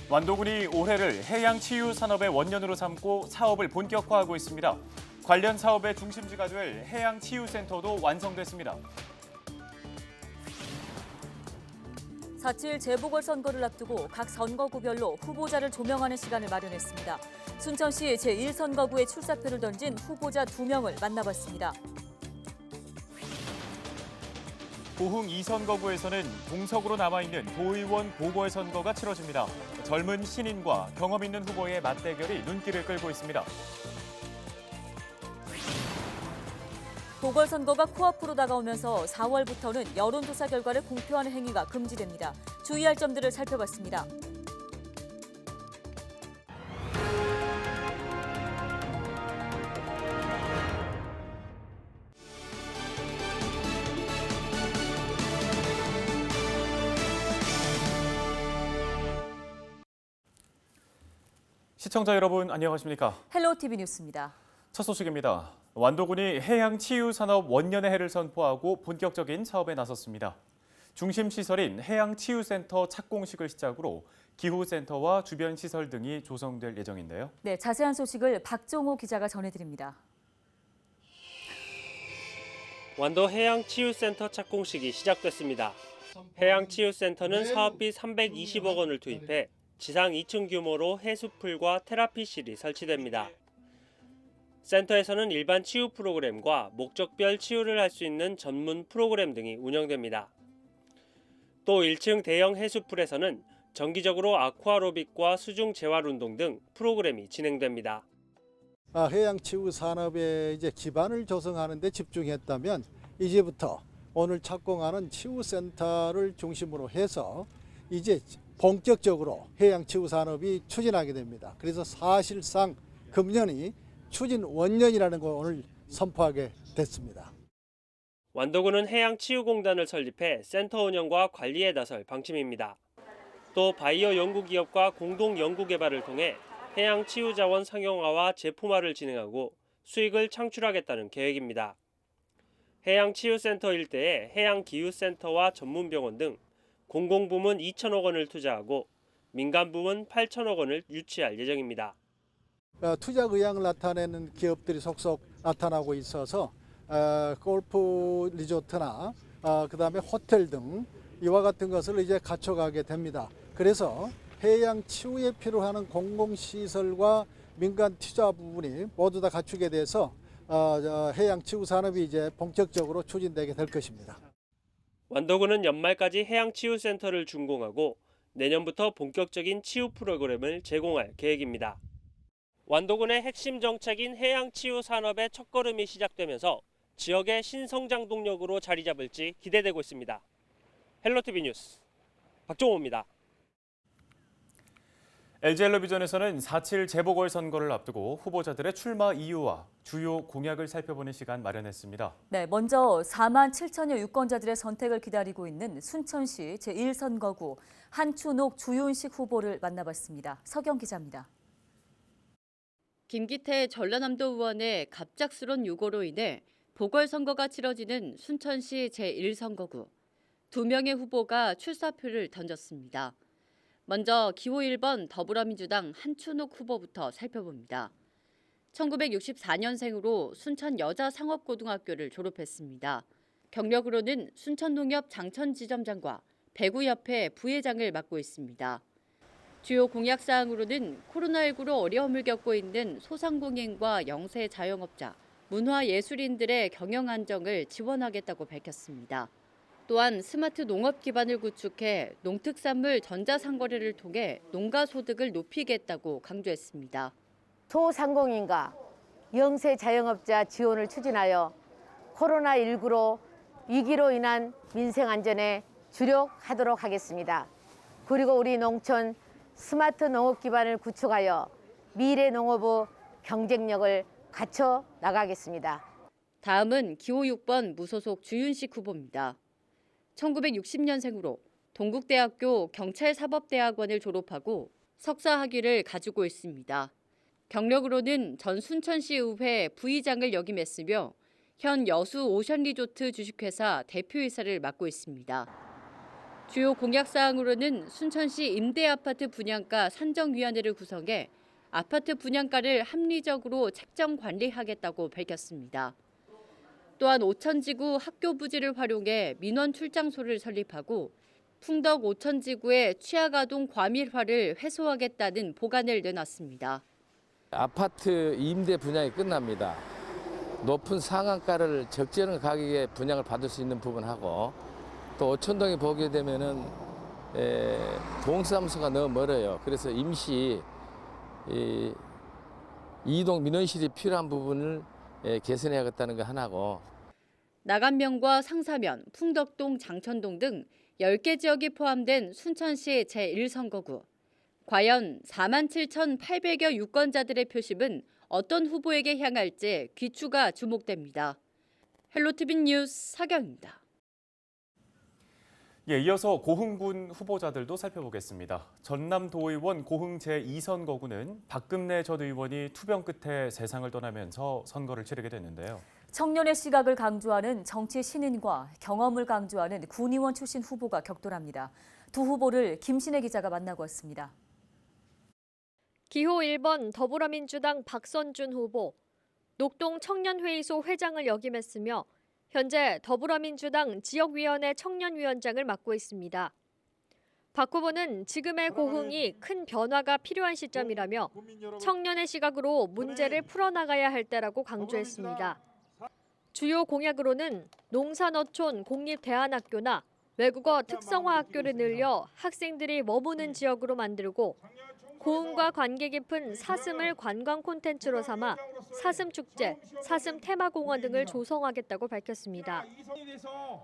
완도군이 올해를 해양치유산업의 원년으로 삼고 사업을 본격화하고 있습니다. 관련 사업의 중심지가 될 해양치유센터도 완성됐습니다. 4.7 재보궐선거를 앞두고 각 선거구별로 후보자를 조명하는 시간을 마련했습니다. 순천시 제1선거구에 출사표를 던진 후보자 2명을 만나봤습니다. 고흥 2선거구에서는 공석으로 남아있는 도의원 보궐선거가 치러집니다. 젊은 신인과 경험 있는 후보의 맞대결이 눈길을 끌고 있습니다. 보궐선거가 코앞으로 다가오면서 4월부터는 여론조사 결과를 공표하는 행위가 금지됩니다. 주의할 점들을 살펴봤습니다. 시청자 여러분 안녕하십니까? 헬로티비 뉴스입니다. 첫 소식입니다. 완도군이 해양치유산업 원년의 해를 선포하고 본격적인 사업에 나섰습니다. 중심 시설인 해양치유센터 착공식을 시작으로 기후센터와 주변 시설 등이 조성될 예정인데요. 네, 자세한 소식을 박종호 기자가 전해드립니다. 완도 해양치유센터 착공식이 시작됐습니다. 해양치유센터는 사업비 320억 원을 투입해 지상 2층 규모로 해수풀과 테라피실이 설치됩니다. 센터에서는 일반 치유 프로그램과 목적별 치유를 할 수 있는 전문 프로그램 등이 운영됩니다. 또 1층 대형 해수풀에서는 정기적으로 아쿠아로빅과 수중 재활운동 등 프로그램이 진행됩니다. 해양치유 산업의 이제 기반을 조성하는 데 집중했다면 이제부터 오늘 착공하는 치유센터를 중심으로 해서 이제 본격적으로 해양치유 산업이 추진하게 됩니다. 그래서 사실상 금년이 추진 원년이라는 걸 오늘 선포하게 됐습니다. 완도군은 해양치유공단을 설립해 센터 운영과 관리에 나설 방침입니다. 또 바이오 연구기업과 공동 연구개발을 통해 해양치유자원 상용화와 제품화를 진행하고 수익을 창출하겠다는 계획입니다. 해양치유센터 일대에 해양기후센터와 전문병원 등 공공부문 2천억 원을 투자하고 민간부문 8천억 원을 유치할 예정입니다. 투자 의향을 나타내는 기업들이 속속 나타나고 있어서 골프 리조트나 그다음에 호텔 등 이와 같은 것을 이제 갖춰가게 됩니다. 그래서 해양 치유에 필요한 공공시설과 민간 투자 부분이 모두 다 갖추게 돼서 해양 치유 산업이 이제 본격적으로 추진되게 될 것입니다. 완도군은 연말까지 해양치유센터를 준공하고 내년부터 본격적인 치유 프로그램을 제공할 계획입니다. 완도군의 핵심 정책인 해양치유 산업의 첫걸음이 시작되면서 지역의 신성장 동력으로 자리 잡을지 기대되고 있습니다. 헬로티비 뉴스 박종호입니다. LG엘로비전에서는 4.7 재보궐선거를 앞두고 후보자들의 출마 이유와 주요 공약을 살펴보는 시간 마련했습니다. 네, 먼저 4만 7천여 유권자들의 선택을 기다리고 있는 순천시 제1선거구 한춘옥 주윤식 후보를 만나봤습니다. 서경 기자입니다. 김기태 전라남도 의원의 갑작스런 요구로 인해 보궐선거가 치러지는 순천시 제1선거구. 2명의 후보가 출사표를 던졌습니다. 먼저 기호 1번 더불어민주당 한춘옥 후보부터 살펴봅니다. 1964년생으로 순천여자상업고등학교를 졸업했습니다. 경력으로는 순천농협 장천지점장과 배구협회 부회장을 맡고 있습니다. 주요 공약사항으로는 코로나19로 어려움을 겪고 있는 소상공인과 영세 자영업자, 문화예술인들의 경영 안정을 지원하겠다고 밝혔습니다. 또한 스마트 농업 기반을 구축해 농특산물 전자상거래를 통해 농가 소득을 높이겠다고 강조했습니다. 소상공인과 영세 자영업자 지원을 추진하여 코로나19로 위기로 인한 민생 안전에 주력하도록 하겠습니다. 그리고 우리 농촌 스마트 농업 기반을 구축하여 미래 농업의 경쟁력을 갖춰 나가겠습니다. 다음은 기호 6번 무소속 주윤식 후보입니다. 1960년생으로 동국대학교 경찰사법대학원을 졸업하고 석사 학위를 가지고 있습니다. 경력으로는 전 순천시의회 부의장을 역임했으며 현 여수 오션리조트 주식회사 대표이사를 맡고 있습니다. 주요 공약 사항으로는 순천시 임대아파트 분양가 산정위원회를 구성해 아파트 분양가를 합리적으로 책정 관리하겠다고 밝혔습니다. 또한 오천지구 학교 부지를 활용해 민원 출장소를 설립하고 풍덕 오천지구의 취약아동 과밀화를 해소하겠다는 보관을 내놨습니다. 아파트 임대 분양이 끝납니다. 높은 상한가를 적절한 가격에 분양을 받을 수 있는 부분하고 또 오천동에 보게 되면은 동사무소가 너무 멀어요. 그래서 임시 이동 민원실이 필요한 부분을 개선해야겠다는 거 하나고. 나간면과 상사면, 풍덕동, 장천동 등 10개 지역이 포함된 순천시 제1선거구. 과연 47,800여 유권자들의 표심은 어떤 후보에게 향할지 귀추가 주목됩니다. 헬로티비 뉴스 서경입니다. 예, 이어서 고흥군 후보자들도 살펴보겠습니다. 전남도의원 고흥 제2선거구는 박금내 전 의원이 투병 끝에 세상을 떠나면서 선거를 치르게 됐는데요. 청년의 시각을 강조하는 정치 신인과 경험을 강조하는 군의원 출신 후보가 격돌합니다. 두 후보를 김신혜 기자가 만나고 왔습니다. 기호 1번 더불어민주당 박선준 후보, 녹동 청년회의소 회장을 역임했으며 현재 더불어민주당 지역위원회 청년위원장을 맡고 있습니다. 박 후보는 지금의 고흥이 큰 변화가 필요한 시점이라며 청년의 시각으로 문제를 풀어나가야 할 때라고 강조했습니다. 주요 공약으로는 농산어촌 공립대안학교나 외국어 특성화학교를 늘려 학생들이 머무는 지역으로 만들고 고흥과 관계 깊은 사슴을 관광 콘텐츠로 삼아 사슴축제, 사슴 테마공원 등을 조성하겠다고 밝혔습니다.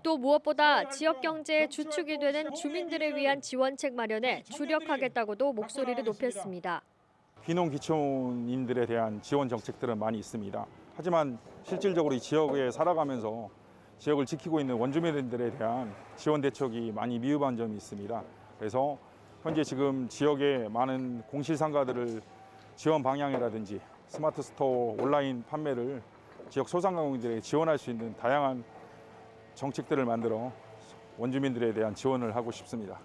또 무엇보다 지역 경제의 주축이 되는 주민들을 위한 지원책 마련에 주력하겠다고도 목소리를 높였습니다. 귀농귀촌인들에 대한 지원 정책들은 많이 있습니다. 하지만 실질적으로 이 지역에 살아가면서 지역을 지키고 있는 원주민들에 대한 지원 대책이 많이 미흡한 점이 있습니다. 그래서 현재 지금 지역의 많은 공실상가들을 지원 방향이라든지 스마트 스토어 온라인 판매를 지역 소상공인들에게 지원할 수 있는 다양한 정책들을 만들어 원주민들에 대한 지원을 하고 싶습니다.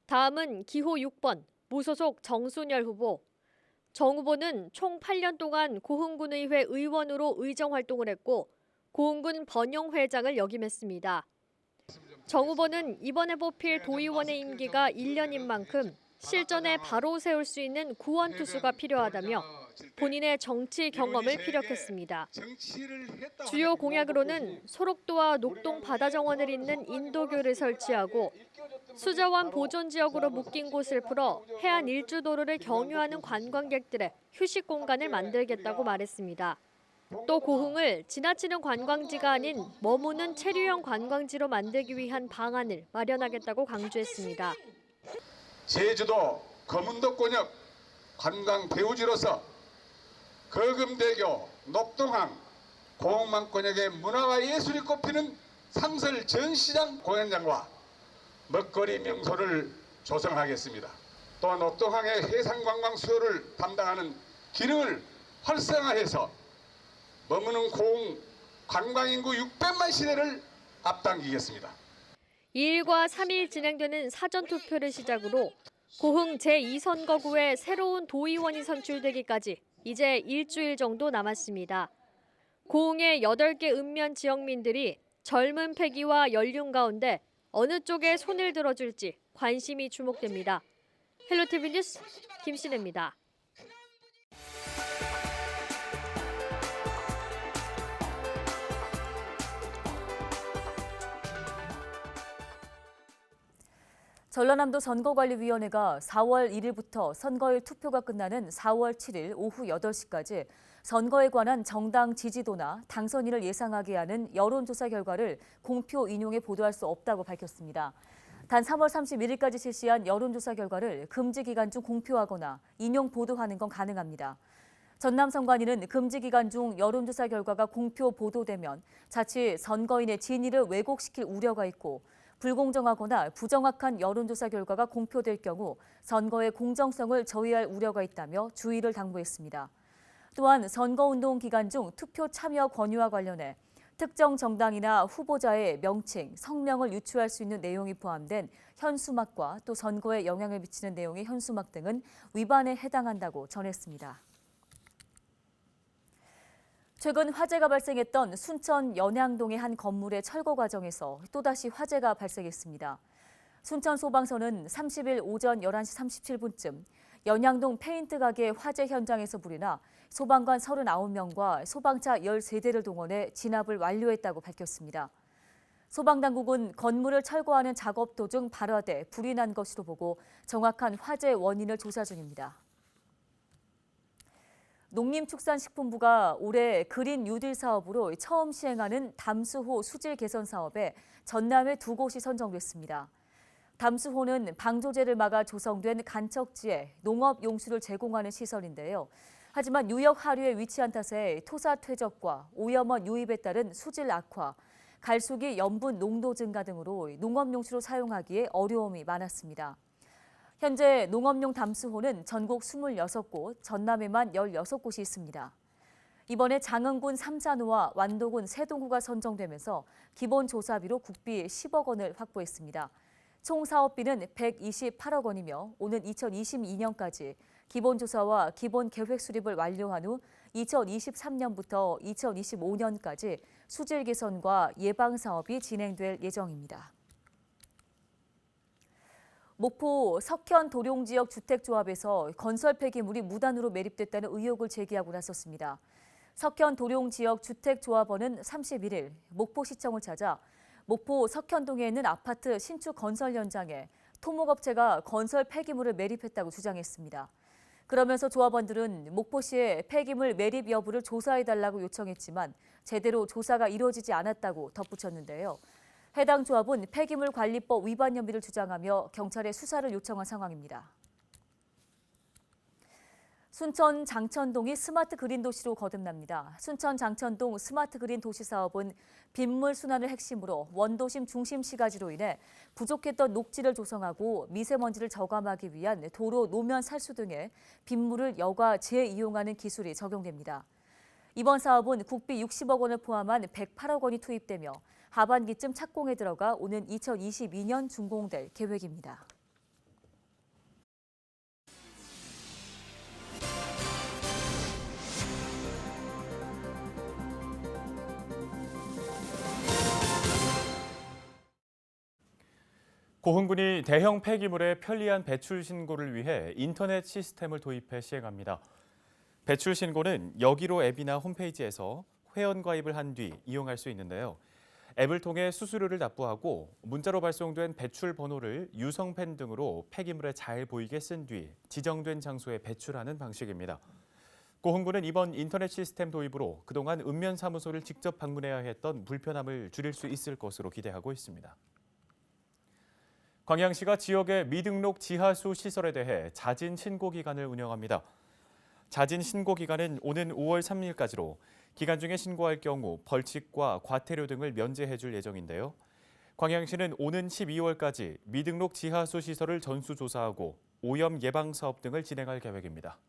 다음은 기호 6번 무소속 정순열 후보. 정 후보는 총 8년 동안 고흥군의회 의원으로 의정 활동을 했고 고흥군 번영회장을 역임했습니다. 정 후보는 이번에 뽑힐 도의원의 임기가 1년인 만큼 실전에 바로 세울 수 있는 구원투수가 필요하다며 본인의 정치 경험을 피력했습니다. 주요 공약으로는 소록도와 녹동 바다정원을 잇는 인도교를 설치하고 수자원 보존지역으로 묶인 곳을 풀어 해안 일주도로를 경유하는 관광객들의 휴식 공간을 만들겠다고 말했습니다. 또 고흥을 지나치는 관광지가 아닌 머무는 체류형 관광지로 만들기 위한 방안을 마련하겠다고 강조했습니다. 제주도 거문도권역 관광 배후지로서 거금대교, 녹동항, 고흥만권역의 문화와 예술이 꼽히는 상설 전시장 공연장과 먹거리 명소를 조성하겠습니다. 또 녹동항의 해상관광 수요를 담당하는 기능을 활성화해서 머무는 고흥 관광인구 600만 시대를 앞당기겠습니다. 2일과 3일 진행되는 사전투표를 시작으로 고흥 제2선거구에 새로운 도의원이 선출되기까지 이제 일주일 정도 남았습니다. 고흥의 8개 읍면 지역민들이 젊은 패기와 연륜 가운데 어느 쪽에 손을 들어줄지 관심이 주목됩니다. 헬로티비 뉴스 김신혜입니다. 전라남도 선거관리위원회가 4월 1일부터 선거일 투표가 끝나는 4월 7일 오후 8시까지 선거에 관한 정당 지지도나 당선인을 예상하게 하는 여론조사 결과를 공표 인용해 보도할 수 없다고 밝혔습니다. 단 3월 31일까지 실시한 여론조사 결과를 금지 기간 중 공표하거나 인용 보도하는 건 가능합니다. 전남선관위는 금지 기간 중 여론조사 결과가 공표 보도되면 자칫 선거인의 진위를 왜곡시킬 우려가 있고 불공정하거나 부정확한 여론조사 결과가 공표될 경우 선거의 공정성을 저해할 우려가 있다며 주의를 당부했습니다. 또한 선거운동 기간 중 투표 참여 권유와 관련해 특정 정당이나 후보자의 명칭, 성명을 유추할 수 있는 내용이 포함된 현수막과 또 선거에 영향을 미치는 내용의 현수막 등은 위반에 해당한다고 전했습니다. 최근 화재가 발생했던 순천 연양동의 한 건물의 철거 과정에서 또다시 화재가 발생했습니다. 순천소방서는 30일 오전 11시 37분쯤 연양동 페인트 가게 화재 현장에서 불이 나 소방관 39명과 소방차 13대를 동원해 진압을 완료했다고 밝혔습니다. 소방당국은 건물을 철거하는 작업 도중 발화돼 불이 난 것으로 보고 정확한 화재 원인을 조사 중입니다. 농림축산식품부가 올해 그린 뉴딜 사업으로 처음 시행하는 담수호 수질 개선 사업에 전남의 2곳이 선정됐습니다. 담수호는 방조제를 막아 조성된 간척지에 농업 용수를 제공하는 시설인데요. 하지만 유역 하류에 위치한 탓에 토사 퇴적과 오염원 유입에 따른 수질 악화, 갈수기 염분 농도 증가 등으로 농업 용수로 사용하기에 어려움이 많았습니다. 현재 농업용 담수호는 전국 26곳, 전남에만 16곳이 있습니다. 이번에 장흥군 삼산호와 완도군 세동호가 선정되면서 기본 조사비로 국비 10억 원을 확보했습니다. 총 사업비는 128억 원이며 오는 2022년까지 기본조사와 기본계획 수립을 완료한 후 2023년부터 2025년까지 수질 개선과 예방 사업이 진행될 예정입니다. 목포 석현 도룡 지역 주택조합에서 건설 폐기물이 무단으로 매립됐다는 의혹을 제기하고 나섰습니다. 석현 도룡 지역 주택조합원은 31일 목포시청을 찾아 목포 석현동에 있는 아파트 신축 건설 현장에 토목업체가 건설 폐기물을 매립했다고 주장했습니다. 그러면서 조합원들은 목포시에 폐기물 매립 여부를 조사해달라고 요청했지만 제대로 조사가 이루어지지 않았다고 덧붙였는데요. 해당 조합은 폐기물 관리법 위반 혐의를 주장하며 경찰에 수사를 요청한 상황입니다. 순천 장천동이 스마트 그린 도시로 거듭납니다. 순천 장천동 스마트 그린 도시 사업은 빗물 순환을 핵심으로 원도심 중심 시가지로 인해 부족했던 녹지를 조성하고 미세먼지를 저감하기 위한 도로 노면 살수 등의 빗물을 여과 재이용하는 기술이 적용됩니다. 이번 사업은 국비 60억 원을 포함한 108억 원이 투입되며 하반기쯤 착공에 들어가 오는 2022년 준공될 계획입니다. 고흥군이 대형 폐기물의 편리한 배출 신고를 위해 인터넷 시스템을 도입해 시행합니다. 배출 신고는 여기로 앱이나 홈페이지에서 회원가입을 한 뒤 이용할 수 있는데요. 앱을 통해 수수료를 납부하고 문자로 발송된 배출 번호를 유성펜 등으로 폐기물에 잘 보이게 쓴 뒤 지정된 장소에 배출하는 방식입니다. 고흥군은 이번 인터넷 시스템 도입으로 그동안 읍면사무소를 직접 방문해야 했던 불편함을 줄일 수 있을 것으로 기대하고 있습니다. 광양시가 지역의 미등록 지하수 시설에 대해 자진 신고 기간을 운영합니다. 자진 신고 기간은 오는 5월 3일까지로 기간 중에 신고할 경우 벌칙과 과태료 등을 면제해 줄 예정인데요. 광양시는 오는 12월까지 미등록 지하수 시설을 전수조사하고 오염 예방 사업 등을 진행할 계획입니다.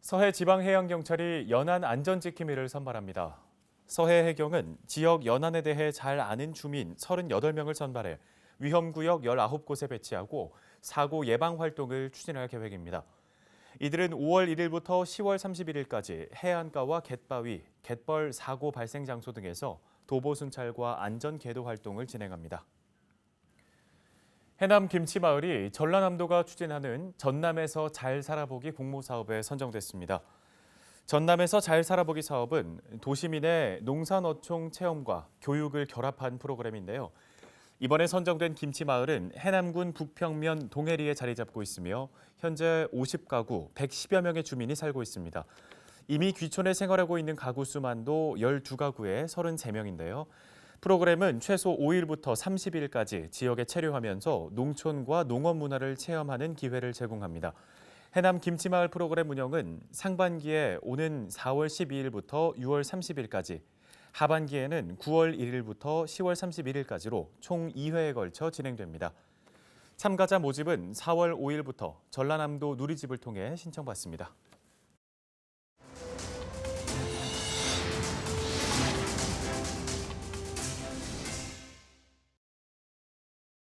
서해지방해양경찰이 연안 안전지킴이를 선발합니다. 서해해경은 지역 연안에 대해 잘 아는 주민 38명을 선발해 위험구역 19곳에 배치하고 사고 예방 활동을 추진할 계획입니다. 이들은 5월 1일부터 10월 31일까지 해안가와 갯바위, 갯벌 사고 발생 장소 등에서 도보 순찰과 안전 계도 활동을 진행합니다. 해남 김치마을이 전라남도가 추진하는 전남에서 잘 살아보기 공모사업에 선정됐습니다. 전남에서 잘 살아보기 사업은 도시민의 농산어촌 체험과 교육을 결합한 프로그램인데요. 이번에 선정된 김치마을은 해남군 북평면 동해리에 자리 잡고 있으며 현재 50가구 110여 명의 주민이 살고 있습니다. 이미 귀촌에 생활하고 있는 가구 수만도 12가구에 33명인데요. 프로그램은 최소 5일부터 30일까지 지역에 체류하면서 농촌과 농업 문화를 체험하는 기회를 제공합니다. 해남 김치마을 프로그램 운영은 상반기에 오는 4월 12일부터 6월 30일까지, 하반기에는 9월 1일부터 10월 31일까지로 총 2회에 걸쳐 진행됩니다. 참가자 모집은 4월 5일부터 전라남도 누리집을 통해 신청받습니다.